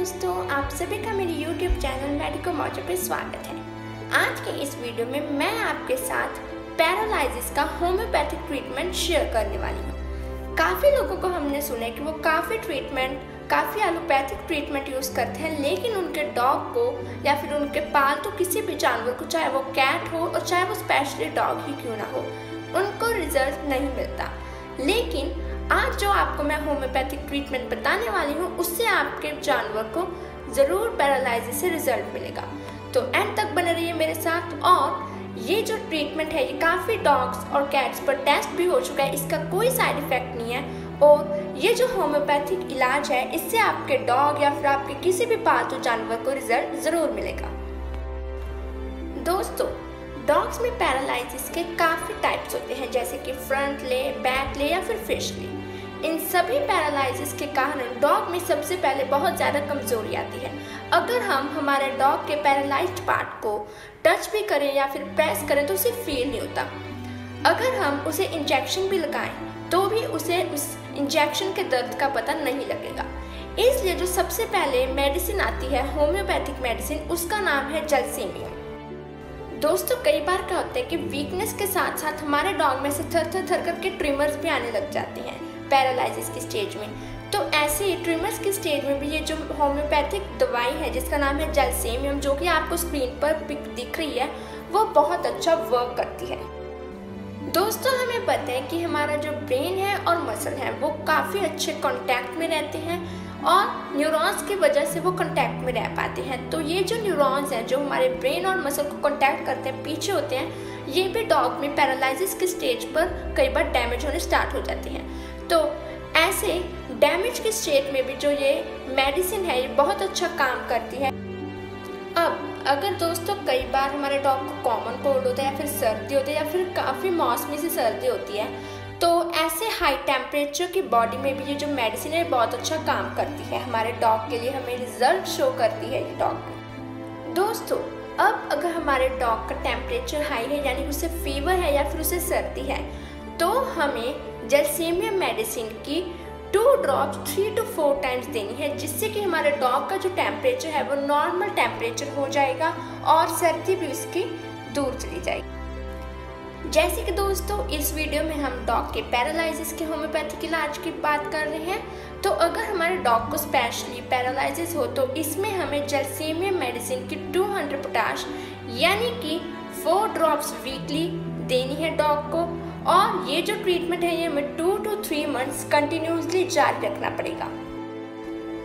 दोस्तों, आप सभी का मेरे YouTube चैनल मेडिको मोजो पे स्वागत है। आज के इस वीडियो में मैं आपके साथ पैरालिसिस का होम्योपैथिक ट्रीटमेंट शेयर करने वाली हूँ। काफ़ी लोगों को हमने सुना है कि वो काफ़ी एलोपैथिक ट्रीटमेंट यूज़ करते हैं, लेकिन उनके डॉग को या फिर उनके पालतू किसी भी जानवर को, चाहे वो कैट हो और चाहे वो स्पेशली डॉग ही क्यों ना हो, उनको रिजल्ट नहीं मिलता। लेकिन आज जो आपको मैं होम्योपैथिक ट्रीटमेंट बताने वाली हूँ, उससे आपके जानवर को ज़रूर पैरालिसिस से रिजल्ट मिलेगा। तो एंड तक बने रहिए मेरे साथ। और ये जो ट्रीटमेंट है ये काफ़ी डॉग्स और कैट्स पर टेस्ट भी हो चुका है, इसका कोई साइड इफ़ेक्ट नहीं है। और ये जो होम्योपैथिक इलाज है, इससे आपके डॉग या फिर आपके किसी भी पालतू जानवर को रिजल्ट ज़रूर मिलेगा। दोस्तों, डॉग्स में पैरालिसिस के काफ़ी टाइप्स होते हैं, जैसे कि फ्रंट ले, बैक ले या फिर फिश ले। इन सभी पैरालिसिस के कारण डॉग में सबसे पहले बहुत ज़्यादा कमज़ोरी आती है। अगर हम हमारे डॉग के पैरालाइज्ड पार्ट को टच भी करें या फिर प्रेस करें तो उसे फील नहीं होता। अगर हम उसे इंजेक्शन भी लगाएं तो भी उसे उस इंजेक्शन के दर्द का पता नहीं लगेगा। इसलिए जो सबसे पहले मेडिसिन आती है, होम्योपैथिक मेडिसिन, उसका नाम है जलसीमियम। दोस्तों, कई बार क्या होता है कि वीकनेस के साथ साथ हमारे डॉग में से थर करके ट्रिमर्स भी आने लग जाती हैं पैरालिसिस की स्टेज में। तो ऐसे ही ट्रिमर्स की स्टेज में भी ये जो होम्योपैथिक दवाई है जिसका नाम है जलसीमियम, जो कि आपको स्क्रीन पर दिख रही है, वो बहुत अच्छा वर्क करती है। दोस्तों, हमें पता है कि हमारा जो ब्रेन है और मसल है वो काफ़ी अच्छे कांटेक्ट में रहते हैं और न्यूरॉन्स की वजह से वो कांटेक्ट में रह पाते हैं। तो ये जो न्यूरॉन्स हैं जो हमारे ब्रेन और मसल को कांटेक्ट करते हैं, पीछे होते हैं, ये भी डॉग में पैरालिसिस के स्टेज पर कई बार डैमेज होने स्टार्ट हो जाते हैं। तो ऐसे डैमेज की स्टेट में भी जो ये मेडिसिन है ये बहुत अच्छा काम करती है। अब अगर दोस्तों कई बार हमारे डॉग को कॉमन कोल्ड होता है या फिर सर्दी होती है या फिर काफ़ी मौसमी सी सर्दी होती है, तो ऐसे हाई टेम्परेचर की बॉडी में भी ये जो मेडिसिन है बहुत अच्छा काम करती है हमारे डॉग के लिए, हमें रिजल्ट शो करती है ये डॉग। दोस्तों, अब अगर हमारे डॉग का टेम्परेचर हाई है, यानी उसे फीवर है या फिर उसे सर्दी है, तो हमें जलसीमियम मेडिसिन की 2 ड्रॉप्स 3 to 4 टाइम्स देनी है, जिससे कि हमारे डॉग का जो टेम्परेचर है वो नॉर्मल टेम्परेचर हो जाएगा और सर्दी भी उसकी दूर चली जाएगी। जैसे कि दोस्तों इस वीडियो में हम डॉग के पैरालिसिस के होम्योपैथिक इलाज की बात कर रहे हैं, तो अगर हमारे डॉग को स्पेशली पैरालिसिस हो तो इसमें हमें जलसीमियम मेडिसिन की 200 पोटाश यानी कि 4 ड्रॉप्स वीकली देनी है डॉग को। और ये जो ट्रीटमेंट है ये हमें 2 to 3 मंथ्स कंटिन्यूसली जारी रखना पड़ेगा।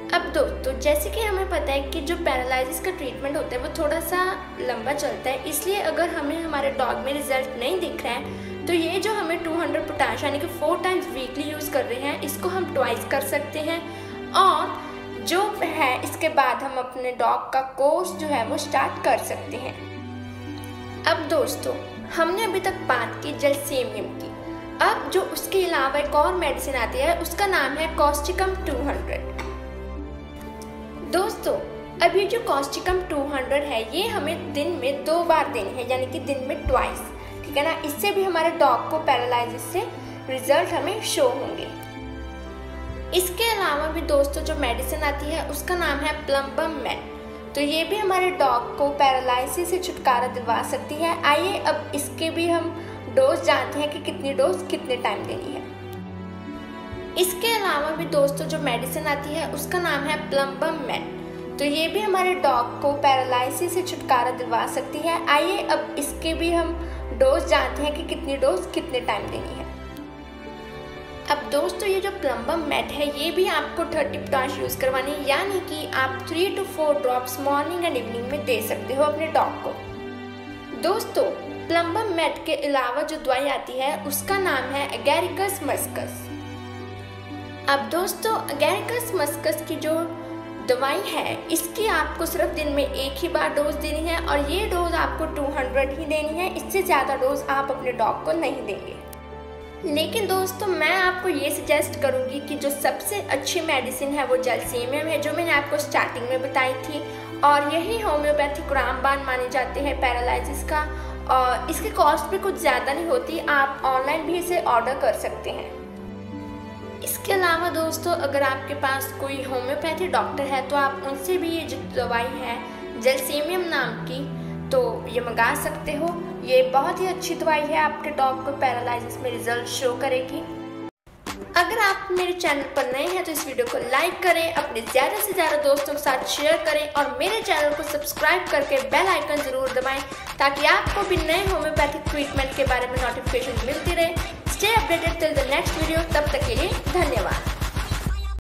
अब दोस्तों, जैसे कि हमें पता है कि जो पैरालिसिस का ट्रीटमेंट होता है वो थोड़ा सा लंबा चलता है, इसलिए अगर हमें हमारे डॉग में रिजल्ट नहीं दिख रहा है तो ये जो हमें 200 पोटाश यानी कि 4 टाइम्स वीकली यूज़ कर रहे हैं, इसको हम ट्वाइस कर सकते हैं। और जो है इसके बाद हम अपने डॉग का कोर्स जो है वो स्टार्ट कर सकते हैं। अब दोस्तों, हमने अभी तक बात की जलसीमियम की। अब जो उसके अलावा एक और मेडिसिन आती है, उसका नाम है कॉस्टिकम 200। दोस्तों, अभी जो कॉस्टिकम 200 है ये हमें दिन में 2 बार देनी है, यानी कि दिन में ट्वाइस, ठीक है ना। इससे भी हमारे डॉग को पैरालिसिस से रिजल्ट हमें शो होंगे। इसके अलावा भी दोस्तों जो मेडिसिन आती है उसका नाम है प्लम्बम मेट, तो ये भी हमारे डॉग को पैरालिसिस से छुटकारा दिलवा सकती है। आइए अब इसके भी हम डोज जानते हैं कि कितनी डोज कितने टाइम देनी है। इसके अलावा भी दोस्तों जो मेडिसिन आती है उसका नाम है प्लम्बम मेट, तो ये भी हमारे डॉग को पैरालिसिस से छुटकारा दिलवा सकती है। आइए अब इसके भी हम डोज जानते हैं कि कितनी डोज कितने टाइम देनी है। अब दोस्तों ये जो प्लम्बम मेट है ये भी आपको 30 पोटाश यूज़ करवानी है, यानी कि आप 3 to 4 drops morning and evening में दे सकते हो अपने डॉग को। दोस्तों, प्लम्बम मेट के अलावा जो दवाई आती है उसका नाम है एगेरिकस मस्कस। अब दोस्तों एगेरिकस मस्कस की जो दवाई है इसकी आपको सिर्फ दिन में एक ही बार डोज देनी है और ये डोज आपको 200 ही देनी है, इससे ज़्यादा डोज आप अपने डॉग को नहीं देंगे। लेकिन दोस्तों मैं आपको ये सजेस्ट करूँगी कि जो सबसे अच्छी मेडिसिन है वो जलसीमियम है, जो मैंने आपको स्टार्टिंग में बताई थी, और यही होम्योपैथिक रामबाण माने जाते हैं पैरालिसिस का। और इसकी कॉस्ट भी कुछ ज़्यादा नहीं होती, आप ऑनलाइन भी इसे ऑर्डर कर सकते हैं। इसके अलावा दोस्तों, अगर आपके पास कोई होम्योपैथी डॉक्टर है तो आप उनसे भी ये जो दवाई है जेलसेमियम नाम की, तो ये मंगा सकते हो। ये बहुत ही अच्छी दवाई है, आपके डॉग को पैरालिसिस में रिजल्ट शो करेगी। अगर आप मेरे चैनल पर नए हैं तो इस वीडियो को लाइक करें, अपने ज़्यादा से ज़्यादा दोस्तों के साथ शेयर करें और मेरे चैनल को सब्सक्राइब करके बेल आइकन ज़रूर दबाएं ताकि आपको भी नए होम्योपैथिक ट्रीटमेंट के बारे में नोटिफिकेशन मिलती रहे। Stay updated till the next video. तब तक के लिए धन्यवाद।